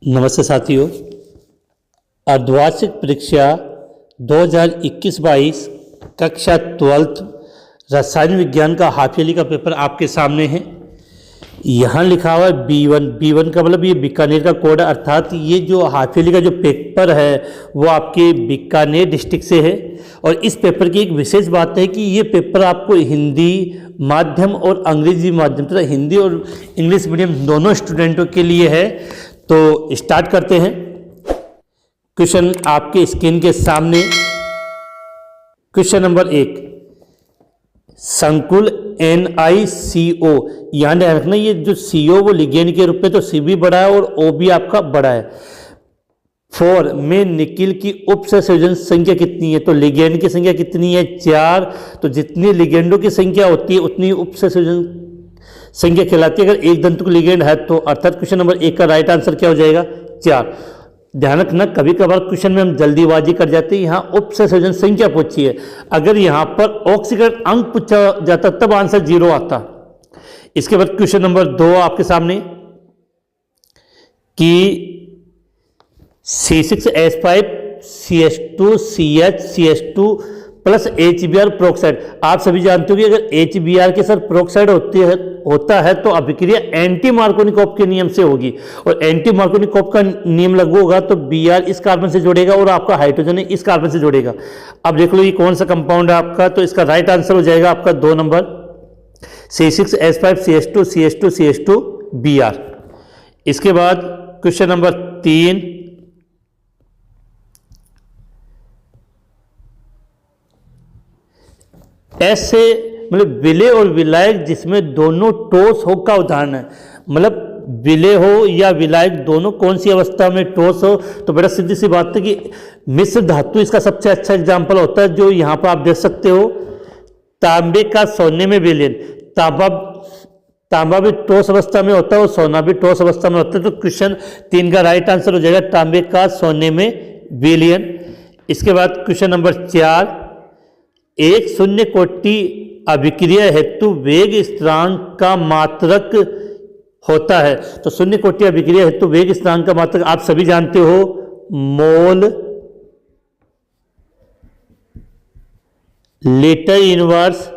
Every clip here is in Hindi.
नमस्ते साथियों। अर्धवार्षिक परीक्षा 2021-22 कक्षा 12th रसायन विज्ञान का हाफ ईयरली का पेपर आपके सामने है। यहाँ लिखा हुआ है B1 का मतलब ये बीकानेर का कोड है, अर्थात ये जो हाफ ईयरली का जो पेपर है वो आपके बीकानेर डिस्ट्रिक्ट से है। और इस पेपर की एक विशेष बात है कि ये पेपर आपको हिंदी माध्यम और अंग्रेजी माध्यम तथा हिंदी और इंग्लिश मीडियम दोनों स्टूडेंटों के लिए है। तो स्टार्ट करते हैं। क्वेश्चन आपके स्क्रीन के सामने। क्वेश्चन नंबर 1, संकुल NiCO, यहाँ ध्यान रखना ये जो CO वो लिगेंड के रूप में तो C भी बड़ा है और O भी आपका बड़ा है। 4 में निकिल की उप सहसंयोजन संख्या कितनी है? तो लिगेंड की संख्या कितनी है? 4। तो जितनी लिगेंडों की संख्या होती है उतनी उप सहसंयोजन संख्या कहलाती है। अगर एक दंतुक लिगेंड है तो अर्थात क्वेश्चन नंबर 1 का राइट आंसर क्या हो जाएगा? 4। ध्यान रखना कभी कभार क्वेश्चन में हम जल्दीबाजी कर जाते हैं, यहाँ उप सहसंयोजन संख्या पूछी है। अगर यहाँ पर ऑक्सीकरण अंक पूछा जाता तब आंसर 0 आता। इसके बाद क्वेश्चन नंबर 2 आपके सामने कि C6H5 CH2 CH CH2 plus HBr peroxide. आप सभी जानते हो कि अगर HBr के साथ प्रोक्साइड होता है तो अभिक्रिया एंटी मार्कोनिकॉफ के नियम से होगी, और एंटी मार्कोनिकॉफ का नियम लागू होगा तो Br इस कार्बन से जुड़ेगा और आपका हाइड्रोजन इस कार्बन से जुड़ेगा। अब देख लो ये कौन सा कंपाउंड है आपका, तो इसका राइट आंसर हो जाएगा आपका 2 number C6H5 CH2 CH2 CH2 Br। इसके बाद क्वेश्चन नंबर 3, ऐसे मतलब विलेय और विलायक जिसमें दोनों ठोस हो का उदाहरण है। मतलब विलेय हो या विलायक दोनों कौन सी अवस्था में ठोस हो? तो बड़ा सीधी सी बात है कि मिश्र धातु इसका सबसे अच्छा एग्जांपल होता है, जो यहाँ पर आप देख सकते हो तांबे का सोने में विलयन। तांबा भी ठोस अवस्था में होता है और सोना भी ठोस अवस्था में होता है। तो क्वेश्चन 3 का राइट आंसर हो जाएगा तांबे का सोने में विलयन। इसके बाद क्वेश्चन नंबर 4, एक शून्य कोटि अभिक्रिया हेतु वेग स्थिरांक का मात्रक होता है। तो शून्य कोटि अभिक्रिया हेतु वेग स्थिरांक का मात्रक आप सभी जानते हो, mole litre inverse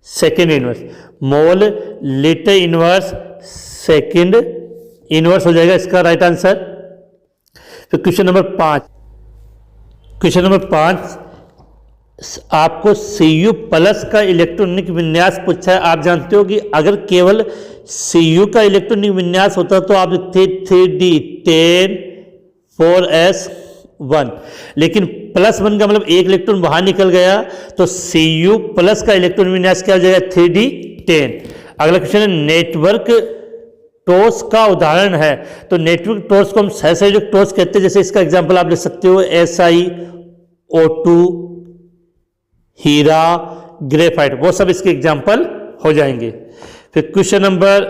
second inverse. Mole litre inverse second inverse हो जाएगा इसका राइट आंसर। फिर क्वेश्चन नंबर 5 आपको Cu प्लस का इलेक्ट्रॉनिक विन्यास पूछा है। आप जानते हो कि अगर केवल Cu का इलेक्ट्रॉनिक विन्यास होता तो आप लिखते 3D10 4s1, लेकिन +1 का मतलब एक इलेक्ट्रॉन बाहर निकल गया तो Cu प्लस का इलेक्ट्रॉनिक विन्यास क्या हो जाएगा? 3D10। अगला क्वेश्चन है नेटवर्क टॉर्च का उदाहरण है। तो नेटवर्क टॉर्च को हम सहसंयोजक टॉर्च कहते हैं। जैसे इसका एग्जाम्पल आप लिख सकते हो SiO2 हीरा ग्रेफाइट, वो सब इसके एग्जाम्पल हो जाएंगे। फिर क्वेश्चन नंबर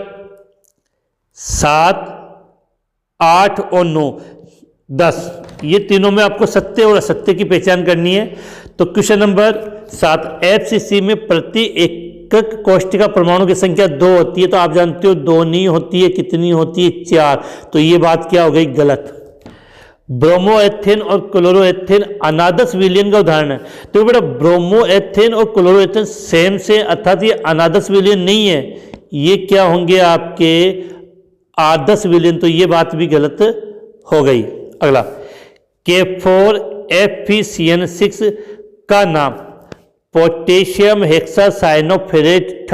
7, 8 और 9 10 ये तीनों में आपको सत्य और असत्य की पहचान करनी है। तो क्वेश्चन नंबर 7, FCC में प्रति एकक कोष्ठिका परमाणु की संख्या 2 होती है। तो आप जानते हो 2 नहीं होती है, कितनी होती है? 4। तो ये बात क्या हो गई? गलत। ब्रोमोएथेन और क्लोरोएथेन अनादर्श विलयन का उदाहरण है। तो बेटा ब्रोमोएथेन और क्लोरोएथेन सेम से, अर्थात ये अनादर्श विलयन नहीं है, ये क्या होंगे आपके आदर्श विलयन। तो ये बात भी गलत हो गई। अगला K4FeCN6 का नाम पोटेशियम हेक्सासाइनोफेरेट।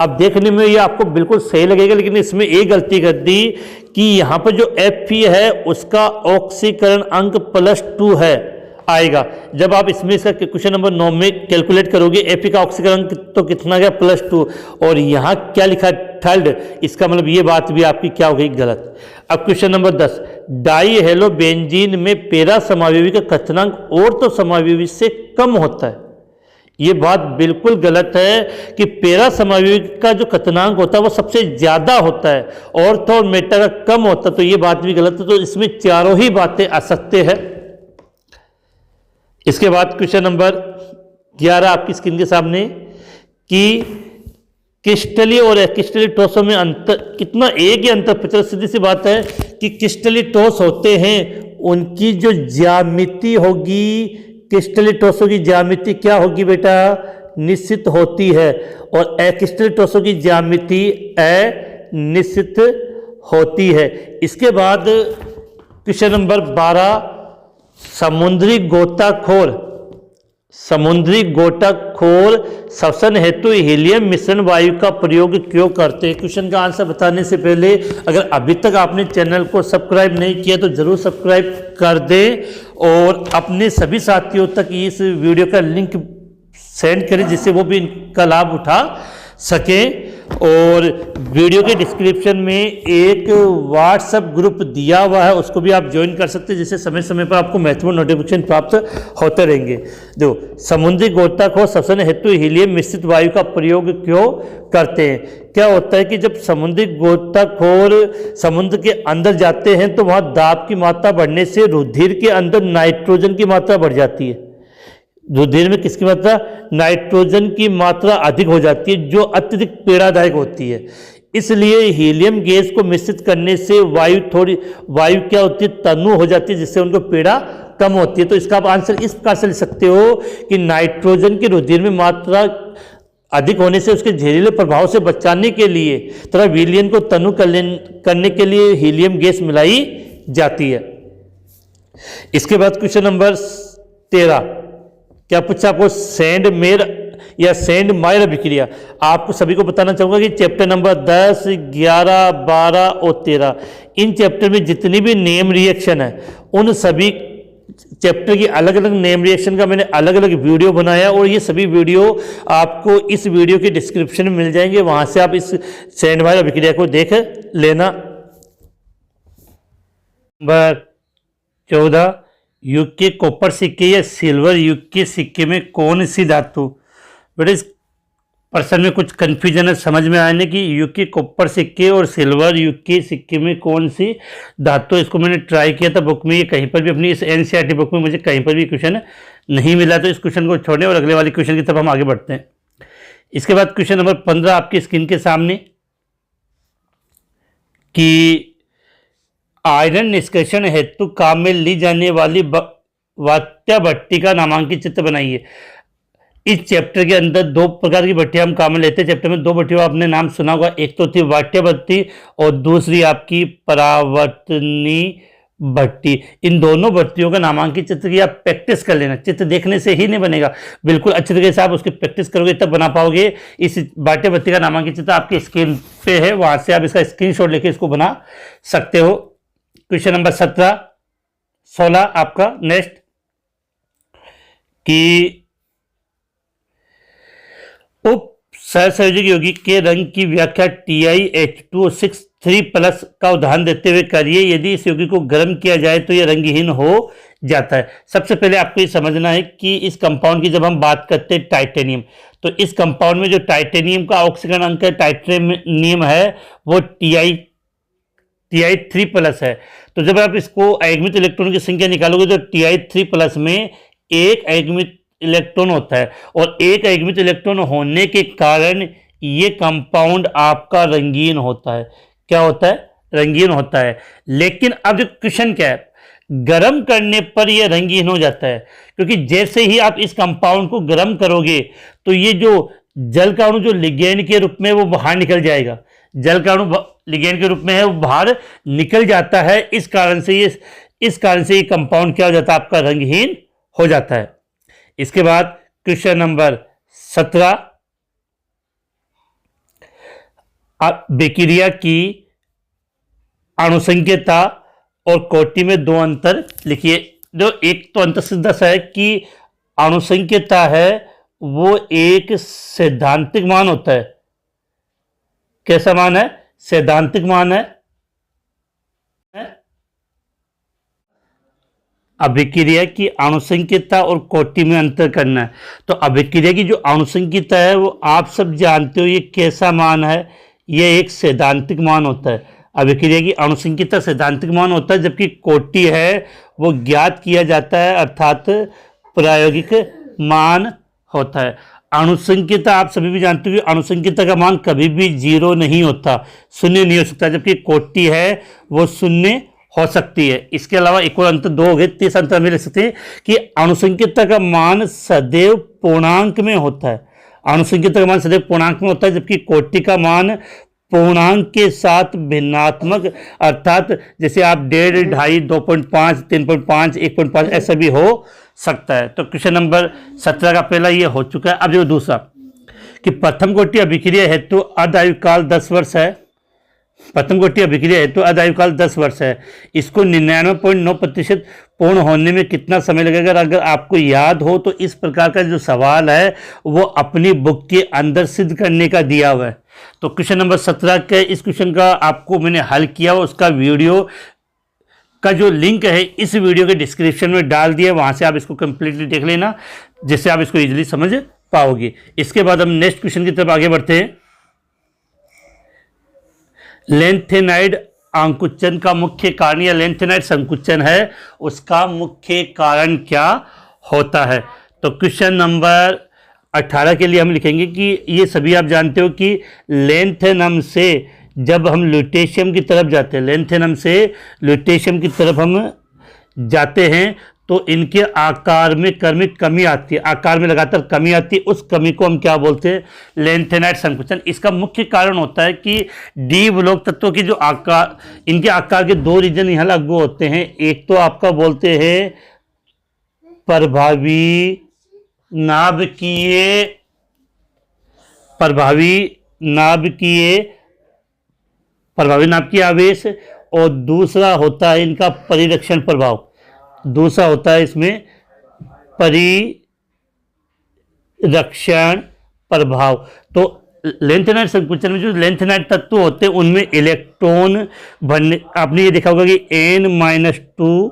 अब देखने में ये आपको बिल्कुल सही लगेगा, लेकिन इसमें एक गलती कर दी कि यहाँ पर जो Fe है उसका ऑक्सीकरण अंक +2 है आएगा। जब आप इसमें इसका क्वेश्चन नंबर 9 में कैलकुलेट करोगे Fe का ऑक्सीकरण तो कितना गया? +2, और यहाँ क्या लिखा? थर्ड। इसका मतलब ये बात भी आपकी क्या हो गई? गलत। अब question number 10, die hello benzene में पेरा समावयवी का कथनांक और तो समावयवी से कम होता है। ये बात बिल्कुल गलत है कि पेरा समावयवी का जो कथनांक होता है वो सबसे ज्यादा होता है, ऑर्थो और मेटा का कम होता है। तो ये बात भी गलत है। तो इसमें चारों ही बातें असत्य है। इसके बाद क्वेश्चन नंबर 11 आपकी स्क्रीन के सामने कि क्रिस्टलीय और एक्रिस्टलीय ठोसों में अंतर कितना, एक ही अंतर 50। सीधी सी बात है कि क्रिस्टलीटोस होते हैं उनकी जो ज्यामिति होगी, क्रिस्टलीटोसों की ज्यामिति क्या होगी बेटा, निश्चित होती है, और क्रिस्टलीटोसों की ज्यामिति अनिश्चित होती है। इसके बाद क्वेश्चन नंबर 12, समुद्री गोताखोर श्वसन हेतु हीलियम मिश्रण वायु का प्रयोग क्यों करते हैं। क्वेश्चन का आंसर बताने से पहले अगर अभी तक आपने चैनल को सब्सक्राइब नहीं किया तो जरूर सब्सक्राइब कर दें और अपने सभी साथियों तक इस वीडियो का लिंक सेंड करें जिससे वो भी इनका लाभ उठा सकें। और वीडियो के डिस्क्रिप्शन में एक व्हाट्सएप ग्रुप दिया हुआ है, उसको भी आप ज्वाइन कर सकते हैं जिससे समय समय पर आपको महत्वपूर्ण नोटिफिकेशन प्राप्त होते रहेंगे। देखो, समुद्री गोताखोर श्वसन हेतु हीलियम मिश्रित वायु का प्रयोग क्यों करते हैं। क्या होता है कि जब समुद्री गोताखोर समुद्र के अंदर जाते हैं तो वहाँ दाब की मात्रा बढ़ने से रुधिर के अंदर नाइट्रोजन की मात्रा बढ़ जाती है। रुधिर में किसकी मात्रा, नाइट्रोजन की मात्रा अधिक हो जाती है जो अत्यधिक पीड़ादायक होती है। इसलिए हीलियम गैस को मिश्रित करने से वायु क्या होती है, तनु हो जाती है जिससे उनको पीड़ा कम होती है। तो इसका आप आंसर इस प्रकार से लिख सकते हो कि नाइट्रोजन की रुधिर में मात्रा अधिक होने से उसके जहरीले प्रभाव से बचाने के लिए तथा विलयन को तनु करने के लिए हीलियम गैस मिलाई जाती है। इसके बाद क्वेश्चन नंबर 13, क्या पूछा आपको, सैंड मेर या सैंड मायर अभिक्रिया। आपको सभी को बताना चाहूंगा कि चैप्टर नंबर 10, 11, 12 और 13 इन चैप्टर में जितनी भी नेम रिएक्शन है उन सभी चैप्टर की अलग अलग नेम रिएक्शन का मैंने अलग अलग वीडियो बनाया और ये सभी वीडियो आपको इस वीडियो के डिस्क्रिप्शन में मिल जाएंगे, वहां से आप इस सैंड मायर अभिक्रिया को देख लेना। नंबर 14, युग के कॉपर सिक्के या सिल्वर युग के सिक्के में कौन सी धातु। बेटा इस प्रश्न में कुछ कन्फ्यूजन है, समझ में आने कि युग के कॉपर सिक्के और सिल्वर युग के सिक्के में कौन सी धातु। इसको मैंने ट्राई किया था बुक में, ये कहीं पर भी अपनी इस एनसीईआरटी बुक में मुझे कहीं पर भी क्वेश्चन नहीं मिला, तो इस क्वेश्चन को छोड़ने और अगले वाले क्वेश्चन की तरफ हम आगे बढ़ते हैं। इसके बाद क्वेश्चन नंबर 15 आपकी स्क्रीन के सामने कि आयरन निष्कर्षण हेतु काम में ली जाने वाली वात्या भट्टी का नामांकित चित्र बनाइए। इस चैप्टर के अंदर दो प्रकार की भट्टियां हम काम में लेते हैं। चैप्टर में दो भट्टियों आपने नाम सुना होगा, एक तो थी वात्या भट्टी और दूसरी आपकी परावर्तनी भट्टी। इन दोनों भट्टियों का नामांकित चित्र की आप प्रैक्टिस कर लेना, चित्र देखने से ही नहीं बनेगा, बिल्कुल अच्छे तरीके से आप उसकी प्रैक्टिस करोगे तब बना पाओगे। इस वात्या भट्टी का नामांकित चित्र आपकी स्क्रीन पे है, वहां से आप इसका स्क्रीनशॉट लेके इसको बना सकते हो। क्वेश्चन नंबर 16 आपका नेक्स्ट कि उप सहसंयोजक यौगिक के रंग की व्याख्या TiH2O6 का उदाहरण देते हुए करिए। यदि इस यौगिक को गर्म किया जाए तो यह रंगहीन हो जाता है। सबसे पहले आपको ये समझना है कि इस कंपाउंड की जब हम बात करते हैं टाइटेनियम, तो इस कंपाउंड में जो टाइटेनियम का ऑक्सीकरण अंक है, टाइटेनियम है वो Ti3+ है। तो जब आप इसको आयनिक इलेक्ट्रॉन की संख्या निकालोगे तो Ti3+ में एक आयनिक इलेक्ट्रॉन होता है और एक आयनिक इलेक्ट्रॉन होने के कारण ये कंपाउंड आपका रंगीन होता है। क्या होता है? रंगीन होता है। लेकिन अब जो क्वेश्चन क्या है, गर्म करने पर यह रंगीन हो जाता है, क्योंकि जैसे ही आप इस कंपाउंड को गर्म करोगे तो ये जो जल का अणु जो लिगेंड के रूप में वो बाहर निकल जाएगा। जल का अणु लिगेंड के रूप में है वो बाहर निकल जाता है। इस कारण से ये कंपाउंड क्या हो जाता है? आपका रंगहीन हो जाता है। इसके बाद क्वेश्चन नंबर 17, आप बैक्टीरिया की अणुसंख्यता और कोटि में दो अंतर लिखिए। जो एक तो अंतर सीधा सा है कि अणुसंख्यता है वो एक सैद्धांतिक मान होता है। कैसा मान है? सैद्धांतिक मान है। अभिक्रिया की अणुसंख्यता और कोटि में अंतर करना है। तो अभिक्रिया की जो अणुसंख्यता है वो आप सब जानते हो ये कैसा मान है? ये एक सैद्धांतिक मान होता है। अभिक्रिया की अणुसंख्यता सैद्धांतिक मान होता है, जबकि कोटि है वो ज्ञात किया जाता है, अर्थात प्रायोगिक मान होता है। अणुसंख्यता आप सभी भी जानते हो कि अणुसंख्यता का मान कभी भी 0 नहीं होता, शून्य नहीं हो सकता, जबकि कोटि है वो शून्य हो सकती है। इसके अलावा एक और अंतर दो हो गए, तीसरा अंतर में लिख सकते हैं कि अणुसंख्यता का मान सदैव पूर्णांक में होता है, अणुसंख्यता का मान सदैव पूर्णांक में होता है, जबकि कोटि का मान पूर्णांक के साथ भिन्नात्मक, अर्थात जैसे आप 1.5, 2.5, 2.5, 3.5, 1.5 ऐसा भी हो सकता है। तो क्वेश्चन नंबर 17 का पहला ये हो चुका है। अब जो दूसरा कि प्रथम कोटि अभिक्रिया हेतु अर्ध आयुकाल 10 वर्ष है, प्रथम कोटि अभिक्रिया हेतु अर्ध आयुकाल 10 वर्ष है, इसको 99.9% पूर्ण होने में कितना समय लगेगा? अगर आपको याद हो तो इस प्रकार का जो सवाल है वो अपनी बुक के अंदर सिद्ध करने का दिया हुआ है। तो क्वेश्चन नंबर 17 के इस क्वेश्चन का आपको मैंने हल किया हुआ, उसका वीडियो का जो लिंक है इस वीडियो के डिस्क्रिप्शन में डाल दिया, वहां से आप इसको कंप्लीटली देख लेना, जिससे आप इसको इजीली समझ पाओगे। इसके बाद हम नेक्स्ट क्वेश्चन की तरफ आगे बढ़ते हैं। लेंथेनाइड अंकुचन का मुख्य कारण, या लेंथेनाइड संकुचन है उसका मुख्य कारण क्या होता है? तो क्वेश्चन नंबर 18 के लिए हम लिखेंगे कि ये सभी आप जानते हो कि लेंथेनम से जब हम ल्यूटेशियम की तरफ जाते हैं, लेंथेनम से ल्यूटेशियम की तरफ हम जाते हैं तो इनके आकार में क्रमिक कमी आती है, आकार में लगातार कमी आती है, उस कमी को हम क्या बोलते हैं? लेंथेनाइड संकुचन। इसका मुख्य कारण होता है कि डी ब्लॉक तत्वों की जो आकार, इनके आकार के दो रीजन यहाँ लागू होते हैं। एक तो आपका बोलते हैं प्रभावी नाभिकीय, प्रभावी नाभिकीय आवेश, और दूसरा होता है इनका परिरक्षण प्रभाव, दूसरा होता है इसमें परिरक्षण प्रभाव। तो लेंथेनाइड संकुचन में जो लेंथेनाइड तत्व होते हैं उनमें इलेक्ट्रॉन बनने, आपने ये देखा होगा कि n-2,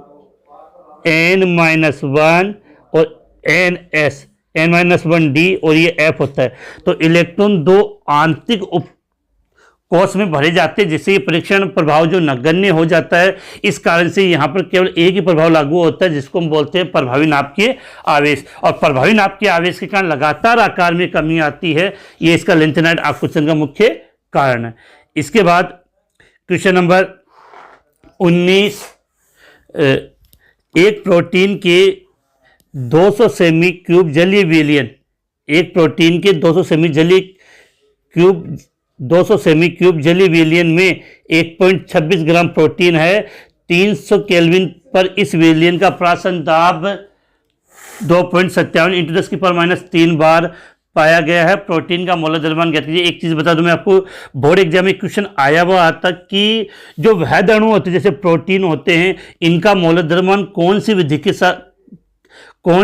n-1 और n-1d और ये f होता है। तो इलेक्ट्रॉन दो आंतरिक कोष में भरे जाते हैं, जिससे ये परीक्षण प्रभाव जो नगण्य हो जाता है। इस कारण से यहाँ पर केवल एक ही प्रभाव लागू होता है, जिसको हम बोलते हैं प्रभावी नाभिकीय आवेश, और प्रभावी नाभिकीय आवेश के कारण लगातार आकार में कमी आती है। ये इसका लेंथेनाइड आकुंचन का मुख्य कारण है। इसके बाद क्वेश्चन नंबर 19, एक प्रोटीन के 200 सेमी क्यूब जलीय विलयन, एक प्रोटीन के 200 सेमी क्यूब जलीय विलयन में 1.26 ग्राम प्रोटीन है। 300 केल्विन पर इस विलयन का प्राशन दाब 2.57 × 10⁻³ बार पाया गया है। प्रोटीन का मौल द्रव्यमान ज्ञात कीजिए। एक चीज बता दूं मैं आपको, बोर्ड एग्जाम में क्वेश्चन आया हुआ आता कि जो वैध अणु होते हैं जैसे प्रोटीन होते हैं, इनका मौल द्रव्यमान कौन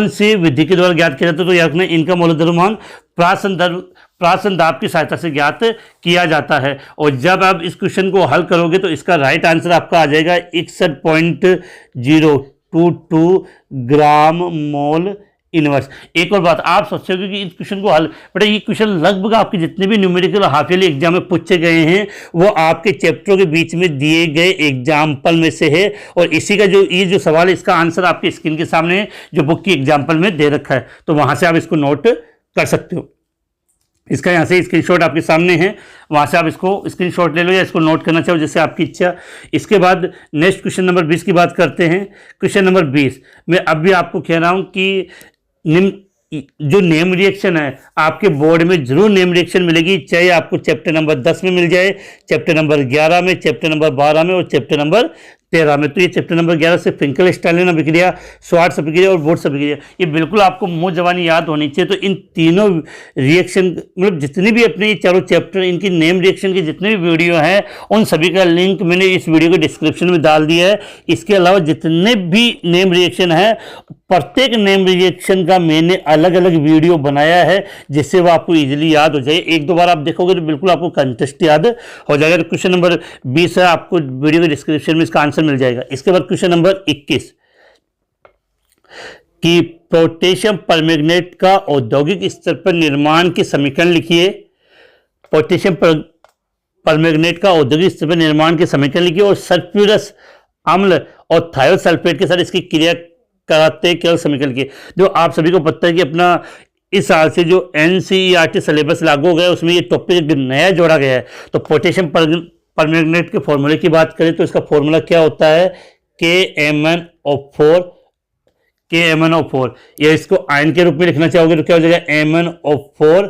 सी विधि के द्वारा ज्ञात किया जाता है? तो याद रखना, इनका मौल द्रव्यमान प्राशन दाब की सहायता से ज्ञात किया जाता है। और जब आप इस क्वेश्चन को हल करोगे तो इसका राइट आंसर आपका आ जाएगा 61.022 ग्राम मोल इनवर्स। एक और बात, आप सोचोगे कि इस क्वेश्चन को हल, बेटा ये क्वेश्चन लगभग आपके जितने भी न्यूमेरिकल हाफ ईयरली एग्जाम में पूछे गए हैं वो आपके चैप्टरों के बीच में दिए गए एग्जाम्पल में से है, और इसी का ये जो सवाल है इसका आंसर आपके स्क्रीन के सामने है, जो बुक की एग्जाम्पल में दे रखा है, तो वहां से आप इसको नोट कर सकते हो। इसका यहाँ से स्क्रीनशॉट आपके सामने है, वहाँ से आप इसको स्क्रीनशॉट ले लो या इसको नोट करना चाहो, जैसे आपकी इच्छा। इसके बाद नेक्स्ट क्वेश्चन नंबर 20 की बात करते हैं। क्वेश्चन नंबर 20 मैं अब भी आपको कह रहा हूँ कि जो नेम रिएक्शन है आपके बोर्ड में जरूर नेम रिएक्शन मिलेगी, चाहे आपको चैप्टर नंबर 10 में मिल जाए, चैप्टर नंबर 11 में, चैप्टर नंबर 12 में और चैप्टर नंबर 13 में। तो ये चैप्टर नंबर 11 से फ्रिंकल स्टालिन अभिक्रिया, स्वार्ट्ज अभिक्रिया और बोर्ड्स अभिक्रिया, ये बिल्कुल आपको मुंह जबानी याद होनी चाहिए। तो इन तीनों रिएक्शन, मतलब जितने भी अपने ये चारों चैप्टर, इनकी नेम रिएक्शन के जितने भी वीडियो हैं उन सभी का लिंक मैंने इस वीडियो के डिस्क्रिप्शन में डाल दिया है। इसके अलावा जितने भी नेम रिएक्शन है, प्रत्येक नेम रिएक्शन का मैंने अलग अलग वीडियो बनाया है, जिससे वो आपको इजीली याद हो जाए। एक दो बार आप देखोगे तो बिल्कुल आपको कंटेस्ट याद हो जाएगा। तो क्वेश्चन नंबर 20 है, आपको वीडियो के डिस्क्रिप्शन में इसका आंसर मिल जाएगा। इसके बाद क्वेश्चन नंबर 21 कि पोटेशियम परमैंगनेट का औद्योगिक स्तर पर निर्माण के समीकरण लिखिए। पोटेशियम परमैंगनेट का औद्योगिक स्तर पर निर्माण के समीकरण लिखिए, और सल्फ्यूरस अम्ल और थायोसल्फेट के साथ इसकी क्रिया कराते केवल समीकरण की। जो आप सभी को पता है कि अपना इस साल से जो NCERT सिलेबस लागू हो गया उसमें ये टॉपिक नया जोड़ा गया है। तो पोटेशियम परमैंगनेट के फॉर्मूले की बात करें तो इसका फॉर्मूला क्या होता है, KMnO4। KMnO4, या इसको आयन के रूप में लिखना चाहोगे तो क्या हो जाएगा, MnO4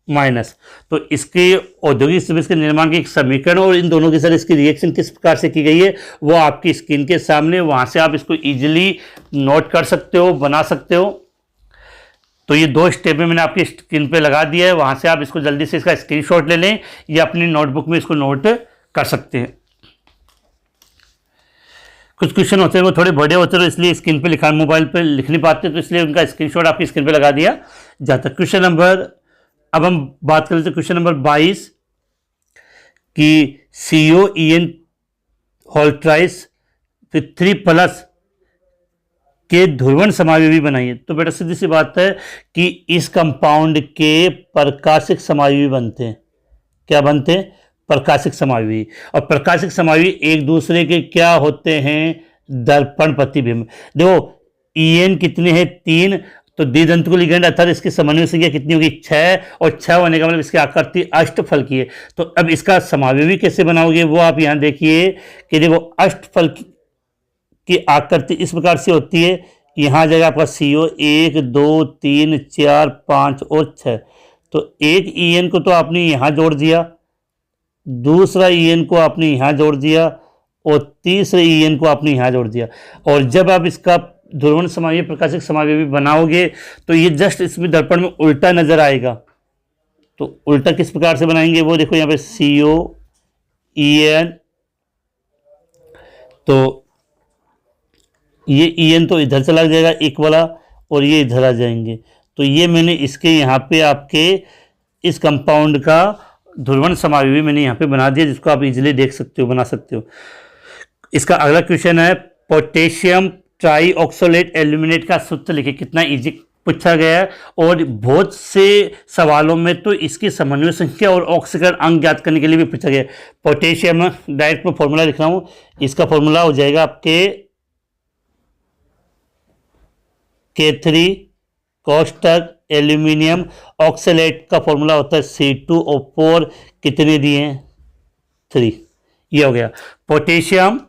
माइनस। तो इसके औद्योगिक स्पेस के निर्माण के एक समीकरण और इन दोनों के साथ इसकी रिएक्शन किस प्रकार से की गई है वो आपकी स्क्रीन के सामने, वहां से आप इसको इजीली नोट कर सकते हो, बना सकते हो। तो ये 2 स्टेप में मैंने आपकी स्क्रीन पे लगा दिया है, वहां से आप इसको जल्दी से इसका स्क्रीनशॉट ले लें या अपनी नोटबुक में इसको नोट कर सकते हैं। कुछ क्वेश्चन होते हैं वो थोड़े बड़े होते हैं तो इसलिए स्क्रीन पे लिखा, मोबाइल पे लिख नहीं पाते तो इसलिए उनका स्क्रीनशॉट आपकी स्क्रीन पे लगा दिया जाता है। क्वेश्चन नंबर, अब हम बात कर लेते हैं क्वेश्चन नंबर 22 कि COEN होल ट्राइस फिर 3+ के ध्रुवण समायोगी बनाइए। तो बेटा सीधी सी बात है कि इस कंपाउंड के प्रकाशिक समायोगी बनते हैं। क्या बनते हैं, प्रकाशिक समायोगी। और प्रकाशिक समायोगी एक दूसरे के क्या होते हैं, दर्पण प्रतिबिंब। देखो EN कितने हैं, 3, तो द्विदंत लिगेंड अर्थात इसकी समन्वय संख्या कितनी होगी, 6, और 6 होने का मतलब इसकी आकृति अष्टफल की है। तो अब इसका समायोगी कैसे बनाओगे वो आप यहाँ देखिए कि देखो अष्टफल की आकृति इस प्रकार से होती है। यहाँ आ जाएगा आपका CO 1 2 3 4 5 और 6। तो एक EN को तो आपने यहाँ जोड़ दिया, दूसरा EN को आपने यहाँ जोड़ दिया और तीसरे EN को आपने यहाँ जोड़ दिया। और जब आप इसका ध्रुवण समायोगी प्रकाशिक समायोगी बनाओगे तो ये जस्ट इसमें दर्पण में उल्टा नजर आएगा। तो उल्टा किस प्रकार से बनाएंगे वो देखो, यहाँ पे COEN, तो ये EN तो इधर चला जाएगा एक वाला और ये इधर आ जाएंगे। तो ये मैंने इसके यहाँ पे आपके इस कंपाउंड का ध्रुवण समायोगी मैंने यहाँ पे बना दिया, जिसको आप इजीली देख सकते हो, बना सकते हो। इसका अगला क्वेश्चन है पोटेशियम ट्राईऑक्सोलेट एल्यूमिनेट का सूत्र लिखे। कितना इजी पूछा गया है और बहुत से सवालों में तो इसकी समन्वय संख्या और ऑक्सीकरण अंक ज्ञात करने के लिए भी पूछा गया है। पोटेशियम डायरेक्ट में फॉर्मूला लिख रहा हूँ, इसका फॉर्मूला हो जाएगा आपके K3 कोष्टक एल्यूमिनियम ऑक्सलेट का फॉर्मूला होता है C2O4, कितने दिए हैं, 3। ये हो गया पोटेशियम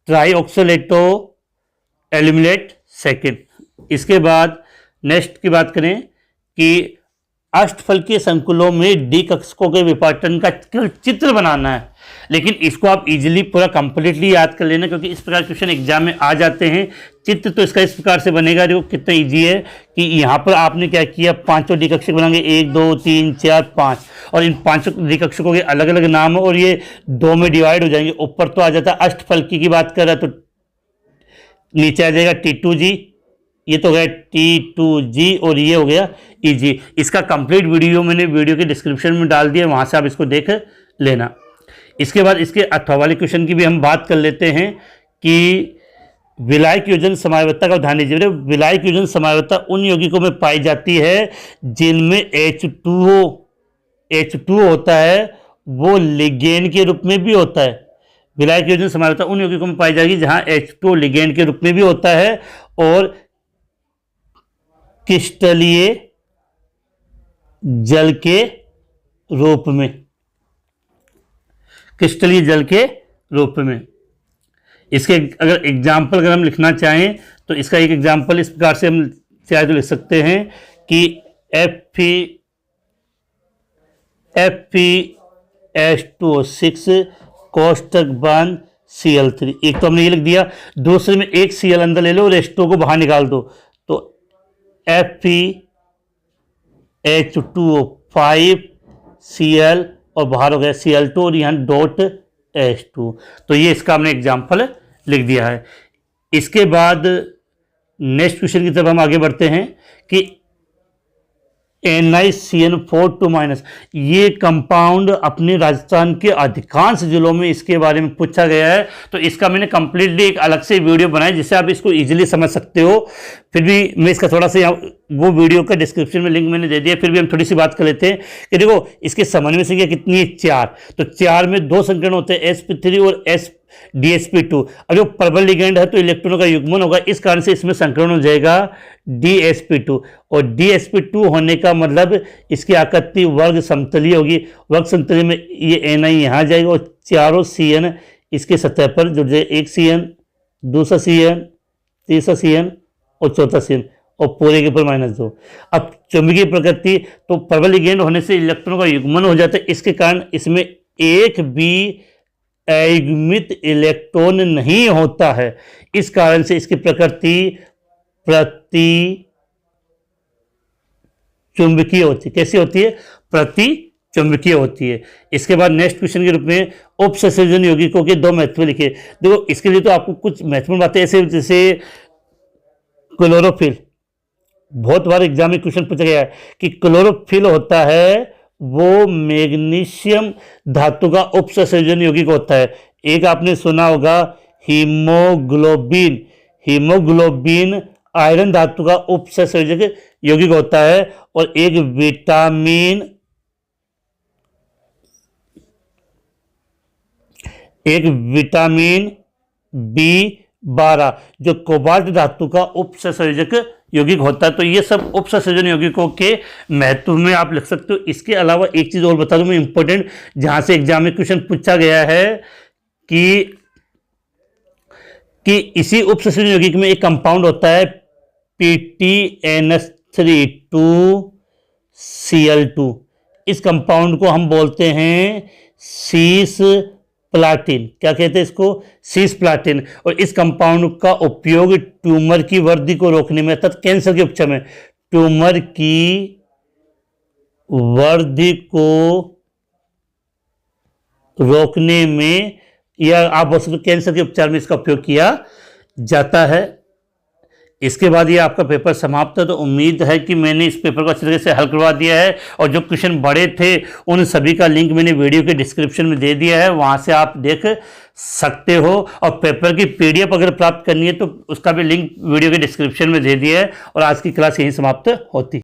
ट्राईऑक्सोलेटो एल्यूमिनेट सेकेंड। इसके बाद नेक्स्ट की बात करें कि अष्टफलकीय संकुलों में डी कक्षकों के विपाटन का चित्र बनाना है, लेकिन इसको आप इजीली पूरा कंप्लीटली याद कर लेना क्योंकि इस प्रकार क्वेश्चन एग्जाम में आ जाते हैं। चित्र तो इसका इस प्रकार से बनेगा, देखो कितना इजी है कि यहाँ पर आपने क्या किया, 5 डी कक्षक बनाएंगे, 1 2 3 4 5, और इन 5 डी कक्षकों के अलग अलग नाम है और ये 2 में डिवाइड हो जाएंगे। ऊपर तो आ जाता है अष्टफलकी की बात कर रहा है तो नीचे आ जाएगा T2G, ये तो गया T2G और ये हो गया EG। इसका कंप्लीट वीडियो मैंने वीडियो के डिस्क्रिप्शन में डाल दिया, वहां से आप इसको देख लेना। इसके बाद इसके अथवा वाले क्वेश्चन की भी हम बात कर लेते हैं कि विलायक योजन समायवत्ता का ध्यान दीजिए। विलायक योजन समायवत्ता उन यौगिकों में पाई जाती है जिनमें H2O होता है, वो लिगेंड के रूप में भी होता है। विलायक योजन समायवत्ता उन यौगिकों में पाई जाएगी जहां H2O लिगेंड के रूप में भी होता है और क्रिस्टलीय जल के रूप में, क्रिस्टलीय जल के रूप में। इसके अगर एग्जाम्पल अगर हम लिखना चाहें तो इसका एक एग्जाम्पल इस प्रकार से हम शायद लिख सकते हैं कि FeH2O6 कोष्टक बंद Cl3। एक तो हमने ये लिख दिया, दूसरे में एक Cl अंदर ले लो और H2O को बाहर निकाल दो, तो FeH2O5 Cl और बाहर हो गया Cl2 और यहाँ डॉट H2। तो ये इसका हमने एग्जाम्पल लिख दिया है। इसके बाद नेक्स्ट क्वेश्चन की तरफ हम आगे बढ़ते हैं कि NiCN4 ये कंपाउंड अपने राजस्थान के अधिकांश जिलों में इसके बारे में पूछा गया है। तो इसका मैंने कंप्लीटली एक अलग से वीडियो बनाया जिससे आप इसको इजीली समझ सकते हो। फिर भी मैं इसका थोड़ा सा वो वीडियो का डिस्क्रिप्शन में लिंक मैंने दे दिया। फिर भी हम थोड़ी सी बात कर लेते हैं कि देखो इसके समन्वय संख्या कितनी है, 4। तो 4 में 2 संकरण होते हैं sp3 और sp DsP2। अब जो प्रबल लिगेंड है तो इलेक्ट्रॉनों का युग्मन होगा, इस कारण से इसमें संकरण हो जाएगा DsP2। और DsP2 होने का मतलब इसकी आकृति वर्ग समतलीय होगी। वर्ग समतलीय में ये Ni यहाँ जाएगा और चारों Cn इसके सतह पर जुड़ जाए, एक Cn, दूसरा Cn, तीसरा Cn और चौथा Cn और पूरे के ऊपर -2। अब चुंबकीय प्रकृति, तो प्रबल लिगेंड होने से इलेक्ट्रॉनों का युग्मन हो जाता है, इसके कारण इसमें एक भी अयुग्मित इलेक्ट्रॉन नहीं होता है। इस कारण से इसकी प्रकृति प्रति चुंबकीय होती है। कैसी होती है? प्रति चुंबकीय होती है। इसके बाद नेक्स्ट क्वेश्चन के रूप में उपसंयोजन यौगिकों के 2 महत्व लिखे। देखो इसके लिए तो आपको कुछ महत्वपूर्ण बातें ऐसे, जैसे क्लोरोफिल, बहुत बार एग्जाम में क्वेश्चन पूछा गया है कि क्लोरोफिल होता है वो मैग्नीशियम धातु का उपसंयोजन यौगिक होता है। एक आपने सुना होगा हीमोग्लोबिन, हीमोग्लोबिन आयरन धातु का उपसंयोजक यौगिक होता है। और एक विटामिन B12 जो कोबाल्ट धातु का उपसंयोजक यौगिक होता है। तो ये सब उपसंयोजन यौगिकों के महत्व में आप लिख सकते हो। इसके अलावा एक चीज और बता दूं मैं इंपॉर्टेंट, जहां से एग्जाम में क्वेश्चन पूछा गया है कि इसी उपसंयोजन यौगिक में एक कंपाउंड होता है PTNS32Cl2। इस कंपाउंड को हम बोलते हैं सीस प्लाटिन। क्या कहते हैं इसको? सीस प्लाटिन। और इस कंपाउंड का उपयोग ट्यूमर की वृद्धि को रोकने में, अर्थात कैंसर के उपचार में, ट्यूमर की वृद्धि को रोकने में, या आप बोल सकते कैंसर के उपचार में इसका उपयोग किया जाता है। इसके बाद ये आपका पेपर समाप्त है। तो उम्मीद है कि मैंने इस पेपर को अच्छी तरीके से हल करवा दिया है, और जो क्वेश्चन बड़े थे उन सभी का लिंक मैंने वीडियो के डिस्क्रिप्शन में दे दिया है, वहां से आप देख सकते हो। और पेपर की PDF अगर प्राप्त करनी है तो उसका भी लिंक वीडियो के डिस्क्रिप्शन में दे दिया है। और आज की क्लास यहीं समाप्त होती है।